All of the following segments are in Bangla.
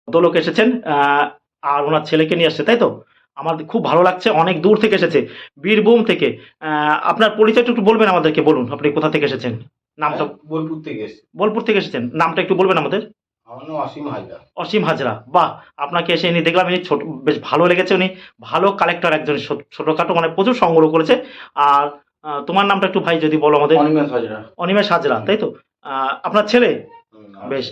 ভদ্রলোক এসেছেন, আর ওনার ছেলেকে নিয়ে আসছে, তাই তো? আমার খুব ভালো লাগছে, অনেক দূর থেকে এসেছে, বীরভূম থেকে। আপনার পরিচয়টা একটু বলবেন আমাদেরকে, বলুন আপনি কোথা থেকে এসেছেন, নামটা। বোলপুর থেকে এসেছি। বোলপুর থেকে এসেছেন, নামটা একটু বলবেন আমাদের। আমার নাম অসীম হাজরা। অসীম হাজরা, বাহ! আপনাকে এসে এনে দেখলাম, ইনি ছোট, বেশ ভালো লেগেছে, উনি ভালো কালেক্টর একজন, ছোটখাটো মানে প্রচুর সংগ্রহ করেছে। আর তোমার নামটা একটু ভাই যদি বলো আমাদের। অনিমেষ হাজরা। অনিমেষ হাজরা, তাই তো? আপনার ছেলে? বেশ।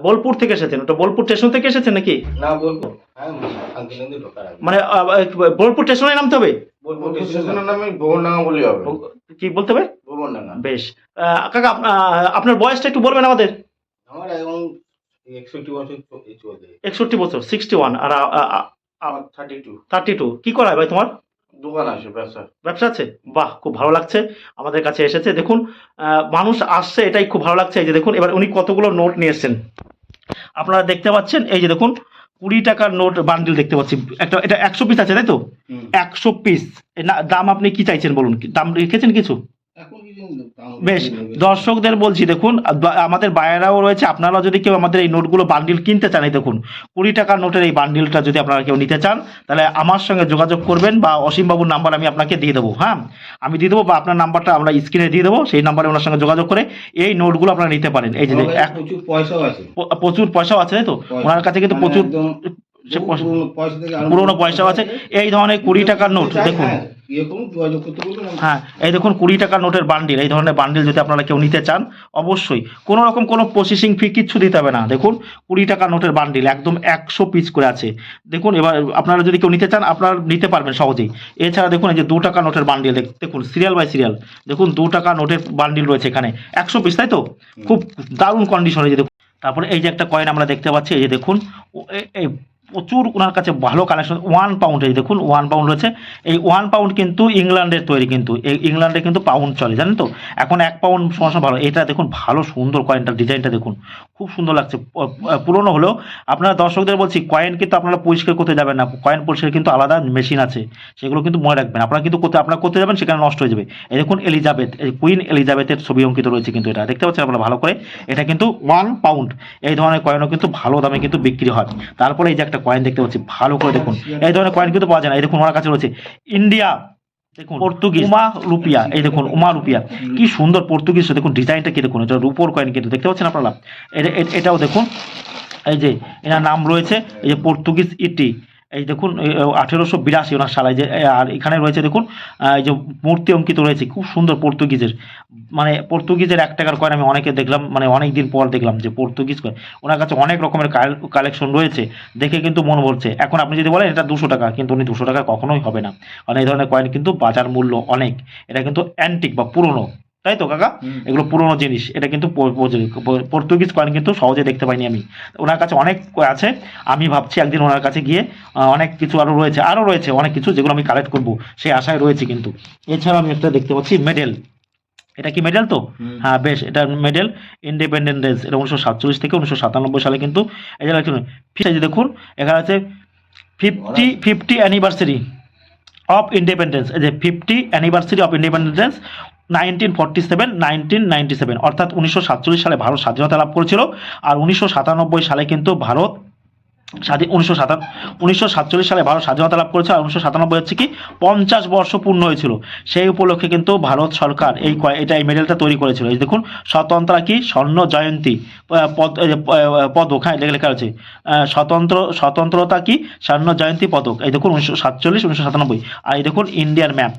বোলপুর থেকে এসেছেন, ওটা বোলপুর স্টেশন থেকে এসেছেন নাকি? না, বোলপুর। হ্যাঁ, শান্তিনিকেতন ঢোকার আগে। মানে বোলপুর স্টেশনে নামতে হবে? বোলপুর স্টেশনের নামে ভুবনডাঙ্গা বললেই হবে। কি বলতে হবে? ভুবনডাঙ্গা। বেশ। কাকা, আপনার বয়সটা একটু বলবেন আমাদের। আমার এখন 61 বছর চলছে। 61 বছর, 61। আর আমার 32। 32। কি করা হয় ভাই তোমার? দোকান আছে, ব্যবসা। ব্যবসা আছে, বাহ! খুব ভালো লাগছে, আমাদের কাছে এসেছে দেখুন। মানুষ আসছে, এটাই খুব ভালো লাগছে। এই যে দেখুন, এবার উনি কতগুলো নোট নিয়ে এসছেন আপনারা দেখতে পাচ্ছেন। এই যে দেখুন, 20 টাকার নোট বান্ডিল দেখতে পাচ্ছি একটা, এটা 100 পিস আছে, তাই তো? 100 পিস। দাম আপনি কি চাইছেন বলুন, দাম রেখেছেন কিছু? বেশ, দর্শকদের বলছি দেখুন, আমাদের বায়েরাও রয়েছে, আপনারা যদি কেউ আমাদের এই নোটগুলো বান্ডিল কিনতে চান, এই দেখুন 20 টাকার নোটের এই বান্ডিলটা যদি আপনারা কেউ নিতে চান, তাহলে আমার সঙ্গে যোগাযোগ করবেন, বা অসীমবাবুর নাম্বার আমি আপনাকে দিয়ে দেবো। হ্যাঁ, আমি দিয়ে দেবো, বা আপনার নাম্বারটা আমরা স্ক্রিনে দিয়ে দেবো, সেই নাম্বারে ওনার সঙ্গে যোগাযোগ করে এই নোটগুলো আপনারা নিতে পারেন। এই যে প্রচুর পয়সাও আছে, প্রচুর পয়সাও আছে, তাই তো? ওনার কাছে কিন্তু প্রচুর পুরোনো পয়সাও আছে। এই ধরনের 20 টাকার নোট দেখুন। হ্যাঁ, এই দেখুন 20 টাকার নোটের বান্ডিল, এই ধরনের বান্ডিল যদি আপনারা কেউ নিতে চান, অবশ্যই কোনো রকম কোনো প্রসেসিং ফি কিচ্ছু দিতে হবে না। দেখুন 20 টাকার নোটের বান্ডিল একদম 100 পিস করে আছে। দেখুন, এবার আপনারা যদি কেউ নিতে চান, আপনারা নিতে পারবেন সহজেই। এছাড়া দেখুন, এই যে 2 টাকা নোটের বান্ডিল দেখুন, সিরিয়াল বাই সিরিয়াল দেখুন 2 টাকা নোটের বান্ডিল রয়েছে এখানে 100 পিস, তাই তো? খুব দারুণ কন্ডিশনে। যে দেখুন, তারপরে এই যে একটা কয়েন আমরা দেখতে পাচ্ছি, এই যে দেখুন, এই প্রচুর ওনার কাছে ভালো কালেকশন। 1 পাউন্ড, এই দেখুন 1 পাউন্ড রয়েছে। এই 1 পাউন্ড কিন্তু ইংল্যান্ডের তৈরি, কিন্তু এই ইংল্যান্ডে কিন্তু পাউন্ড চলে, জানেন তো? এখন 1 পাউন্ড সমস্যা ভালো। এটা দেখুন, ভালো সুন্দর কয়েনটা, ডিজাইনটা দেখুন, খুব সুন্দর লাগছে। পুরনো হলেও আপনারা দর্শকদের বলছি, কয়েন কিন্তু আপনারা পরিষ্কার করতে যাবেন না, কয়েন পরিষ্কার কিন্তু আলাদা মেশিন আছে, সেগুলো কিন্তু মনে রাখবেন। আপনারা কিন্তু করতে যাবেন, সেখানে নষ্ট হয়ে যাবে। এই দেখুন এলিজাবেথ, এই কুইন এলিজাবেথের ছবি অঙ্কিত রয়েছে কিন্তু, এটা দেখতে পাচ্ছেন আপনারা ভালো করে। এটা কিন্তু 1 পাউন্ড। এই ধরনের কয়েনও কিন্তু ভালো দামে কিন্তু বিক্রি হয়। তারপরে এই যে একটা কয়েন দেখতে পাচ্ছি, ভালো করে দেখুন, এই ধরনের কয়েন কিন্তু পাওয়া যায় না। এই দেখুন, ওনার কাছে রয়েছে ইন্ডিয়া, দেখুন পর্তুগিজ উমা রুপিয়া, এই দেখুন উমা রুপিয়া, কি সুন্দর পর্তুগিজ, দেখুন ডিজাইনটা কি দেখুন, এটা রূপোর কয়েন কিন্তু, দেখতে পাচ্ছেন আপনারা। এটাও দেখুন, এই যে এনার নাম রয়েছে, এই যে পর্তুগিজ ইটি, এই দেখুন 1882 ওনার সালে। যে আর এখানে রয়েছে দেখুন, এই যে মূর্তি অঙ্কিত রয়েছে, খুব সুন্দর পর্তুগিজের, মানে পর্তুগিজের 1 টাকার কয়েন আমি অনেকে দেখলাম, মানে অনেক দিন পর দেখলাম যে পর্তুগিজ কয়েন। ওনার কাছে অনেক রকমের কালেকশন রয়েছে, দেখে কিন্তু মন ভরছে। এখন আপনি যদি বলেন এটা 200 টাকা, কিন্তু উনি 200 টাকা কখনোই হবে না, কারণ এই ধরনের কয়েন কিন্তু বাজার মূল্য অনেক। এটা কিন্তু অ্যান্টিক বা পুরনো, তাই তো কাকা? এগুলো পুরনো জিনিস, এটা কিন্তু পর্তুগিজ কয়েন কিন্তু সহজে দেখতে পাইনি আমি। ওনার কাছে অনেক আছে, আমি ভাবছি একদিন ওনার কাছে গিয়ে অনেক কিছু আরও রয়েছে অনেক কিছু, যেগুলো আমি কালেক্ট করবো সেই আশায় রয়েছে কিন্তু। এছাড়া আমি একটা দেখতে পাচ্ছি মেডেল, এটা কি মেডেল তো? হ্যাঁ, বেশ, এটা মেডেল ইন্ডিপেন্ডেন্ট ডেজ, এটা 1947 থেকে 1997 সালে কিন্তু। এই যে দেখুন, এখানে আছে 50 অ্যানিভার্সারি অফ ইন্ডিপেন্ডেন্স, এই যে 50 অ্যানিভার্সারি অফ ইন্ডিপেন্ডেন্স 1947, অর্থাৎ 1947 সালে ভারত স্বাধীনতা লাভ করেছিল। আর 1997 সালে কিন্তু ভারত 1947 সালে ভারত স্বাধীনতা লাভ করেছে, আর 1997 হচ্ছে কি 50 বর্ষ পূর্ণ হয়েছিল। সেই উপলক্ষে কিন্তু ভারত সরকার এই মেডেলটা তৈরি করেছিল। এই দেখুন, স্বতন্ত্রা কি স্বর্ণ জয়ন্তী পদক, হ্যাঁ লেখা আছে স্বতন্ত্রতা কি স্বর্ণ জয়ন্তী পদক, এই দেখুন 1947 1997। আর এই দেখুন ইন্ডিয়ান ম্যাপ,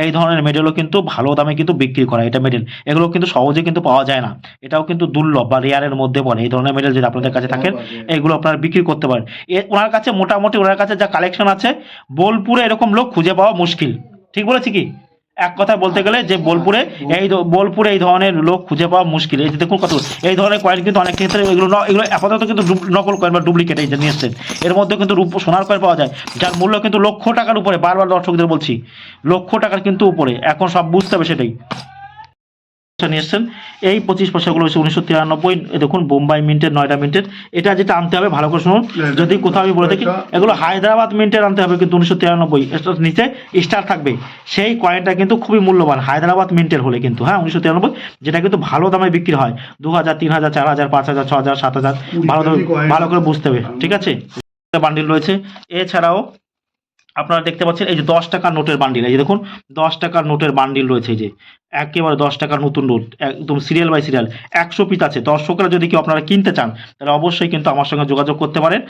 এই ধরনের মেডেলও কিন্তু ভালো দামে কিন্তু বিক্রি করা, এটা মেডেল, এগুলো কিন্তু সহজে কিন্তু পাওয়া যায় না, এটাও কিন্তু দুর্লভ বা রেয়ারের মধ্যে পড়ে। এই ধরনের মেডেল যদি আপনাদের কাছে থাকেন, এগুলো আপনারা বিক্রি করতে পারেন। ওনার কাছে মোটামুটি ওনার কাছে যা কালেকশন আছে, বোলপুরে এরকম লোক খুঁজে পাওয়া মুশকিল। ঠিক বলেছি কি? এক কথায় বলতে গেলে যে বোলপুরে এই ধরনের লোক খুঁজে পাওয়া মুশকিল। এই যে দেখুন কত এই ধরনের কয়েন কিন্তু অনেক ক্ষেত্রে এগুলো আপাতত কিন্তু নকল কয়েন বা ডুপ্লিকেট, এই যে নিয়ে এসছেন, এর মধ্যে কিন্তু সোনার কয়েন পাওয়া যায়, যার মূল্য কিন্তু লক্ষ টাকার উপরে। বারবার দর্শকদের বলছি, লক্ষ টাকার কিন্তু উপরে, এখন সব বুঝতে হবে সেটাই। নিয়ে এসছেন এই 25 পয়সাগুলো হচ্ছে 1993, দেখুন বোম্বাই মিন্টের, নয়ডা মিন্টের। এটা যেটা আনতে হবে ভালো করে শুনুন, যদি কোথাও আমি বলে থাকি এগুলো হায়দ্রাবাদ মিন্টের আনতে হবে, কিন্তু 1993 এটা নিচে স্টার থাকবে। সেই কয়েনটা কিন্তু খুবই মূল্যবান হায়দ্রাবাদ মিন্টের হলে কিন্তু, হ্যাঁ 1993, যেটা কিন্তু ভালো দামে বিক্রি হয় 2000, 3000, 4000, 5000, 6000, 7000, ভালো করে বুঝতে হবে, ঠিক আছে। বান্ডিল রয়েছে। এছাড়াও আপনারা দেখতে পাচ্ছেন এই যে 10 টাকার নোটের বান্ডিল, এই যে দেখুন 10 টাকার নোটের বান্ডিল রয়েছে, এই যে একেবারে 10 টাকার নতুন নোট, একদম সিরিয়াল বাই সিরিয়াল 100 পিস আছে। দর্শকরা যদি কেউ আপনারা কিনতে চান তাহলে অবশ্যই কিন্তু আমার সঙ্গে যোগাযোগ করতে পারেন,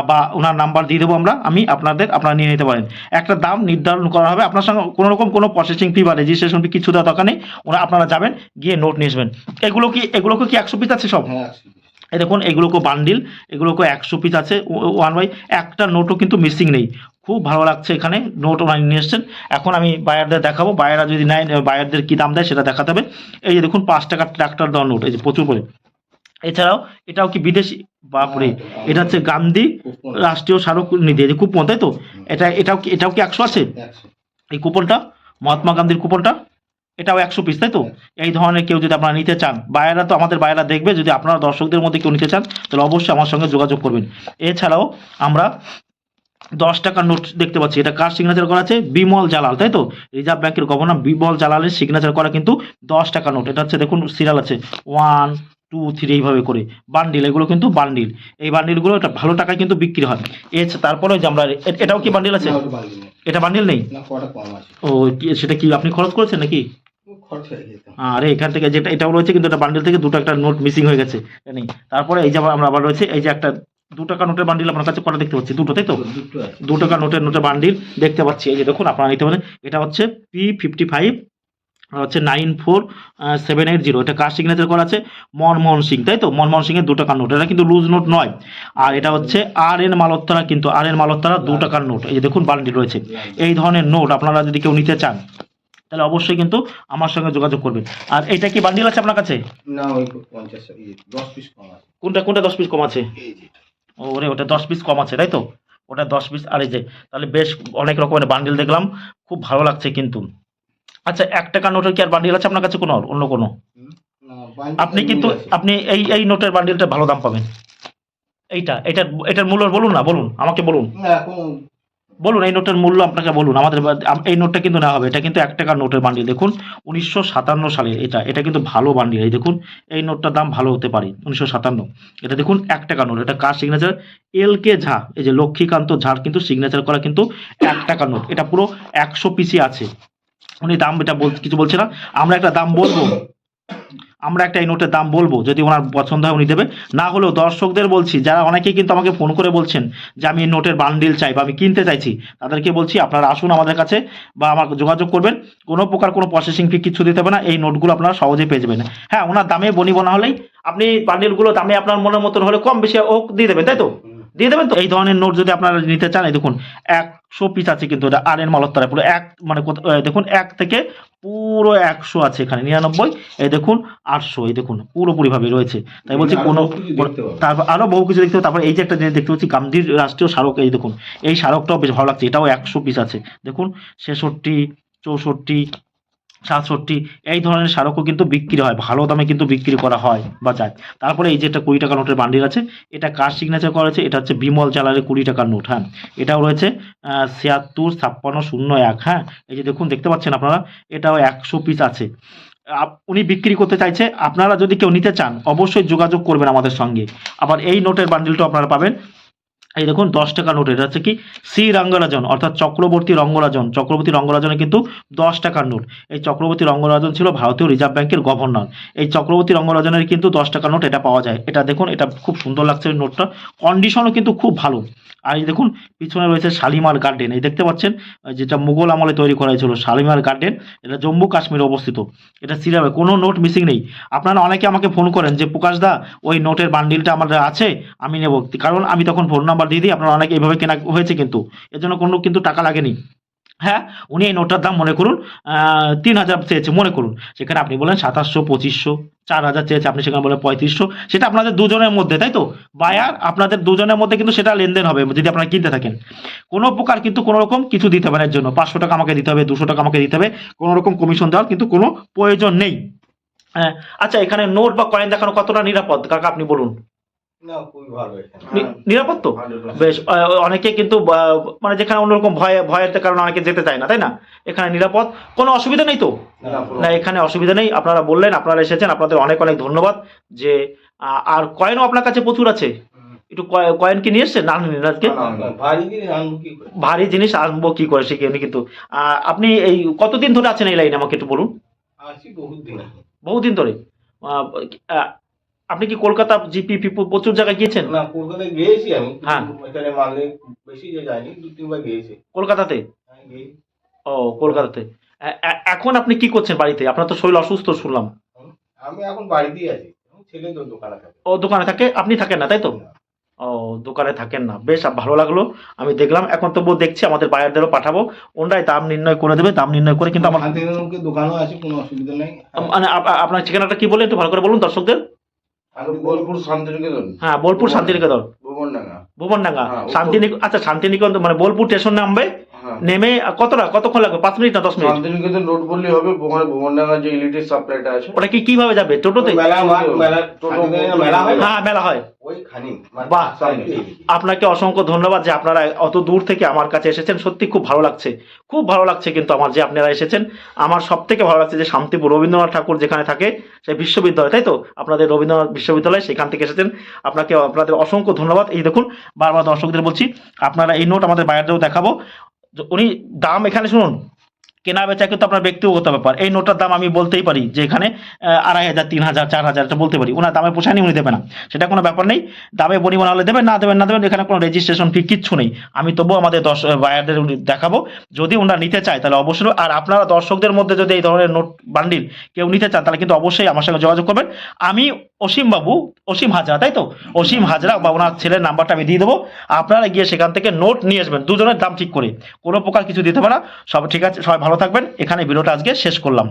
বা ওনার নাম্বার দিয়ে দেবো আমি আপনারা নিয়ে নিতে পারেন। একটা দাম নির্ধারণ করা হবে, আপনার সঙ্গে কোনো রকম কোনো প্রসেসিং ফি বা রেজিস্ট্রেশন ফি কিছু দেওয়া দরকার নেই। আপনারা যাবেন, গিয়ে নোট নিয়ে আসবেন। এগুলো কি 100 পিস আছে সব? হ্যাঁ, এই দেখুন এগুলোকে বান্ডিল, এগুলোকে 100 পিস আছে, ওয়ান বাই একটা নোটও কিন্তু মিসিং নেই। খুব ভালো লাগছে, এখানে নোট ওনারা নিয়ে এসছেন। এখন আমি বায়ারদের দেখাবো, বায়াররা যদি নেয় বায়ারদের কী দাম দেয় সেটা দেখাতে হবে। এই যে দেখুন 5 টাকার ট্রাক্টর দেওয়া নোট, এই যে প্রচুর করে। এছাড়াও এটাও কি বিদেশি, বাপরে, এটা হচ্ছে গান্ধী রাষ্ট্রীয় স্মারক নিধি, এই যে কুপন, তাই তো? এটাও কি 100 আছে? এই কুপনটা মহাত্মা গান্ধীর কুপনটা, এটাও 100 পিস, তাই তো? এই ধরনের কেউ যদি আপনারা নিতে চান, বায়েরা তো আমাদের বায়েরা দেখবে, যদি আপনারা দর্শকদের মধ্যে কেউ নিতে চান তাহলে অবশ্যই আমার সঙ্গে যোগাযোগ করবেন। এছাড়াও আমরা 10 টাকার নোট দেখতে পাচ্ছি, এটা কার সিগনেচার করা আছে? বিমল জালাল, তাই তো? রিজার্ভ ব্যাংকের গভর্নর বিমল জালালের সিগনেচার করা কিন্তু 10 টাকা নোট। এটা হচ্ছে দেখুন সিরিয়াল আছে 1, 2, 3 এইভাবে করে বান্ডিল, এগুলো কিন্তু বান্ডিল। এই বান্ডিলগুলো এটা ভালো টাকায় কিন্তু বিক্রি হয়। তারপরে যে আমরা এটাও কি বান্ডিল আছে? এটা বান্ডিল নেই। ও সেটা কি আপনি খরচ করেছেন নাকি? আরে এখান থেকে যেটা এটাও রয়েছে, কিন্তু এটা বান্ডিল থেকে দুটো একটা নোট মিসিং হয়ে গেছে, নেই। তারপরে এই যে আমরা আবার রয়েছে এই যে একটা 2 টাকা নোটের বান্ডিল আপনার কাছে কটা দেখতে পাচ্ছি? দুটো, তাই তো? 2 টাকা নোটের বান্ডিল দেখতে পাচ্ছি, এই যে দেখুন আপনারা নিতে পারেন। এটা হচ্ছে P55 হচ্ছে 94780, এটা কার সিগনেচার করা আছে? মনমোহন সিং, তাই তো? মনমোহন সিং এর 2 টাকার নোট, এটা কিন্তু লুজ নোট নয়। আর এটা হচ্ছে RN মালহোত্রা, কিন্তু RN মালহোত্রা 2 টাকার নোট, এই যে দেখুন বান্ডিল রয়েছে। এই ধরনের নোট আপনারা যদি কেউ নিতে চান তাহলে অবশ্যই কিন্তু আমার সঙ্গে যোগাযোগ করবেন। আর এটা কি বান্ডিল আছে আপনার কাছে? না, ওই 50 10 পিস কম আছে। কোনটা 10 পিস কম আছে? ওরে ওটা 10 পিস কম আছে, তাই তো? ওটা 10 পিস। আর এই যে তাহলে বেশ অনেক রকমের বান্ডিল দেখলাম, খুব ভালো লাগছে কিন্তু। আচ্ছা 1 টাকার নোটের কি আর বান্ডিল আছে আপনার কাছে অন্য কোনো? আপনি কিন্তু আপনি এই নোটের বান্ডিলটা ভালো দাম পাবেন। এটার মূল্য বলুন না, বলুন আমাকে, বলুন এই নোটের মূল্য আপনাকে বলুন। আমাদের এই নোটটা কিন্তু নেওয়া হবে, এটা কিন্তু 1 টাকার নোটের বান্ডিল, দেখুন 1957 সালের এটা কিন্তু ভালো বান্ডিল। এই দেখুন এই নোটটার দাম ভালো হতে পারে 1957। এটা দেখুন 1 টাকা নোট, এটা কার সিগনেচার? LK ঝা, এই যে লক্ষ্মীকান্ত ঝার কিন্তু সিগনেচার করা কিন্তু 1 টাকার নোট। এটা পুরো 100 পিসই আছে। উনি দাম এটা কিছু বলছে না, আমরা একটা দাম বলবো, আমরা একটা এই নোটের দাম বলবো, যদি ওনার পছন্দ হয় উনি দেবে। না হলেও দর্শকদের বলছি, যারা অনেকেই কিন্তু আমাকে ফোন করে বলছেন যে আমি এই নোটের বান্ডিল চাই বা আমি কিনতে চাইছি, তাদেরকে বলছি আপনারা আসুন আমাদের কাছে বা আমাকে যোগাযোগ করবেন। কোনো প্রকার কোনো প্রসেসিং ফি কিছু দিতে হবে না, এই নোটগুলো আপনারা সহজেই পেয়ে যাবেন। হ্যাঁ, ওনার দামে বনিব না হলেই আপনি বান্ডিলগুলো দামে আপনার মনের মতন হলে কম বেশি ও দিয়ে দেবেন, তাই তো? দিয়ে দেবেন তো? এই ধরনের নোট যদি আপনারা নিতে চান, এই দেখুন 100 পিস আছে, কিন্তু এটা RN মালহোত্রা পুরো মানে দেখুন 1 থেকে পুরো 100 আছে, এখানে 99, এই দেখুন 800, এই দেখুন পুরোপুরি ভাবে রয়েছে। তাই বলছি কোনো, তারপর আরো বহু কিছু দেখতে হবে। তারপর এই যে একটা জিনিস দেখতে পাচ্ছি গান্ধীর রাষ্ট্রীয় স্মারক, এই দেখুন এই স্মারকটাও বেশ ভালো লাগছে, এটাও 100 পিস আছে, দেখুন 66, 64, 67 এই ধরনের স্মারকও কিন্তু বিক্রি হয়, ভালো দামে কিন্তু বিক্রি করা হয় বা যায়। তারপরে এই যে একটা 20 টাকা নোটের বান্ডিল আছে, এটা কার সিগনেচার করা আছে? এটা হচ্ছে বিমল জালালের 20 টাকার নোট, হ্যাঁ। এটাও রয়েছে 765601, হ্যাঁ। এই যে দেখুন দেখতে পাচ্ছেন আপনারা, এটাও 100 পিস আছে। উনি বিক্রি করতে চাইছে, আপনারা যদি কেউ নিতে চান অবশ্যই যোগাযোগ করবেন আমাদের সঙ্গে। আবার এই নোটের বান্ডিলটাও আপনারা পাবেন, এই দেখুন 10 টাকা নোট, এটা হচ্ছে কি শ্রী রঙ্গরাজন, অর্থাৎ চক্রবর্তী রঙ্গরাজনের কিন্তু 10 টাকার নোট। এই চক্রবর্তী রঙ্গরাজন ছিল ভারতীয় রিজার্ভ ব্যাংকের গভর্নর। এই চক্রবর্তী রঙ্গরাজনের কিন্তু 10 টাকার নোট এটা পাওয়া যায়। এটা দেখুন, এটা খুব সুন্দর লাগছে ওই নোটটা, কন্ডিশনও কিন্তু খুব ভালো। আর এই দেখুন পিছনে রয়েছে শালিমার গার্ডেন, এই দেখতে পাচ্ছেন যেটা মুঘল আমলে তৈরি করা হয়েছিল শালিমার গার্ডেন, এটা জম্মু কাশ্মীরে অবস্থিত। এটা সিরিয়াল, কোনো নোট মিসিং নেই। আপনারা অনেকে আমাকে ফোন করেন যে প্রকাশ দা ওই নোটের বান্ডিলটা আমার আছে, আমি নেব, কারণ আমি তখন ফোন নাম্বার দিয়ে দিই, আপনারা অনেকে এইভাবে কেনা হয়েছে, কিন্তু এর জন্য কোনো কিন্তু টাকা লাগেনি। হ্যাঁ, উনি এই নোটটার দাম মনে করুন 3000 চেয়েছে মনে করুন, সেখানে আপনি বলেন 2700, 2500, 4000 চেয়েছে, আপনি সেখানে বলেন 3500, সেটা আপনাদের দুজনের মধ্যে, তাই তো? বায়ার আপনাদের দুজনের মধ্যে কিন্তু সেটা লেনদেন হবে যদি আপনারা কিনতে থাকেন। কোনো প্রকার কিন্তু কোনো রকম কিছু দিতে হবে না, এর জন্য 500 টাকা আমাকে দিতে হবে, 200 টাকা আমাকে দিতে হবে, কোনো রকম কমিশন দেওয়ার কিন্তু কোনো প্রয়োজন নেই। হ্যাঁ, আচ্ছা এখানে নোট বা কয়েন দেখানো কতটা নিরাপদ কাকা আপনি বলুন? না, খুবই ভালো এখানে। নিরাপদ তো? 100% বেশ, অনেকে কিন্তু মানে যেখানে অন্যরকম ভয়ের কারণে অনেকে যেতে চায় না, তাই না? এখানে নিরাপদ, কোনো অসুবিধা নেই তো? না, না, এখানে অসুবিধা নেই। আপনারা বললেন, আপনারা এসেছেন, আপনাদের অনেক অনেক ধন্যবাদ। যে আর কয়েনও আপনার কাছে প্রচুর আছে, একটু কয়েন কি নিয়ে এসছেন? না আনেননি আজকে? ভারী জিনিস আনবো কি করে? ভারী জিনিস আনবো কি করে শিখিনি কিন্তু। আপনি এই কতদিন ধরে আছেন এই লাইনে আমাকে একটু বলুন। আছি বহুত দিন আগে। বহুদিন ধরে? আহ, আহ, আপনি কি কলকাতা জিপি ফিপু প্রচুর জায়গায় গিয়েছেন? না, কলকাতায় গিয়েছি আমি। হ্যাঁ। এখানে মাঝে বেশি যে যাইনি, 2-3 বার গিয়েছি। কলকাতাতে? হ্যাঁ, গিয়েছি। ও, কলকাতাতে। এখন আপনি কি করছেন বাড়িতে? আপনার তো শরীর অসুস্থ শুনলাম। আমি এখন বাড়িতেই আছি। আমার ছেলে তো দোকানে থাকে। ও, দোকানে থাকে, আপনি থাকেন না তাই তো? ও, দোকানে থাকেন না, বেশ ভালো লাগলো। আমি দেখলাম, এখন তবুও দেখছি আমাদের বায়ারদেরও পাঠাবো, ওনরাই দাম নির্ণয় করে দেবে। দাম নির্ণয় করে কিন্তু আমার শান্তিনিকেতনের দোকানও আছে, কোনো অসুবিধা নেই। মানে আপনার ঠিকানাটা কি বলেন একটু ভালো করে বলুন দর্শকদের। বোলপুর শান্তিনিকেতন, হ্যাঁ, বোলপুর শান্তিনিকেতন, ভুবনডাঙ্গা। ভুবনডাঙ্গা। হ্যাঁ, আচ্ছা শান্তিনিকেতন মানে বোলপুর স্টেশন নামবে, হ্যাঁ, নেমে কতক্ষণ লাগবে? 5 মিনিট না 10 মিনিট? শান্তিনিকেতন রোড বললেই হবে। ওখানে ভুবনডাঙ্গা যে ইলেকট্রিক সাপ্লাইটা আছে, ওটা কিভাবে যাবে? টোটোতে? মেলা মেলা হয় না? হ্যাঁ, মেলা হয়। ওইখানে বাহ। সামনে। আপনাকে অসংখ্য ধন্যবাদ যে আপনারা অত দূর থেকে আমার কাছে এসেছেন, সত্যি খুব ভালো লাগছে, খুব ভালো লাগছে কিন্তু আমার যে আপনারা এসেছেন। আমার সব থেকে ভালো লাগছে যে শান্তিপুর রবীন্দ্রনাথ ঠাকুর যেখানে থাকে, সেই বিশ্ববিদ্যালয়, তাই তো? আপনাদের রবীন্দ্রনাথ বিশ্ববিদ্যালয়, সেখান থেকে এসেছেন। আপনাদের অসংখ্য ধন্যবাদ। এই দেখুন, বারবার দর্শকদের বলছি, আপনারা এই নোট আমাদের বাইরেও দেখাবো। উনি দাম এখানে শুনুন, কেনা বেচা কিন্তু আপনার ব্যক্তিগত ব্যাপার। এই নোটটার দাম আমি বলতেই পারি যে এখানে 2500, 3000, 4000 এটা বলতে পারি। ওনার দামে পোষায়নি, উনি দেবে না, সেটা কোনো ব্যাপার নেই। দামে বনিবনা হলে দেবেন, না দেবেন না দেবেন, এখানে কোনো রেজিস্ট্রেশন ফি কিচ্ছু নেই। আমি তবুও আমাদের বায়ারদের দেখাবো, যদি ওনারা নিতে চায় তাহলে অবশ্যই। আর আপনারা দর্শকদের মধ্যে যদি এই ধরনের নোট বান্ডিল কেউ নিতে চান, তাহলে কিন্তু অবশ্যই আমার সঙ্গে যোগাযোগ করবেন। আমি অসীম হাজরা, তাই তো? অসীম হাজরা বা ওনার ছেলের নাম্বারটা আমি দিয়ে দেবো। আপনারা গিয়ে সেখান থেকে নোট নিয়ে আসবেন, দুজনের দাম ঠিক করে, কোনো প্রকার কিছু দিতে পারে না। সব ঠিক আছে, সবাই ভালো থাকবেন। এখানে ভিডিওটা আজকে শেষ করলাম।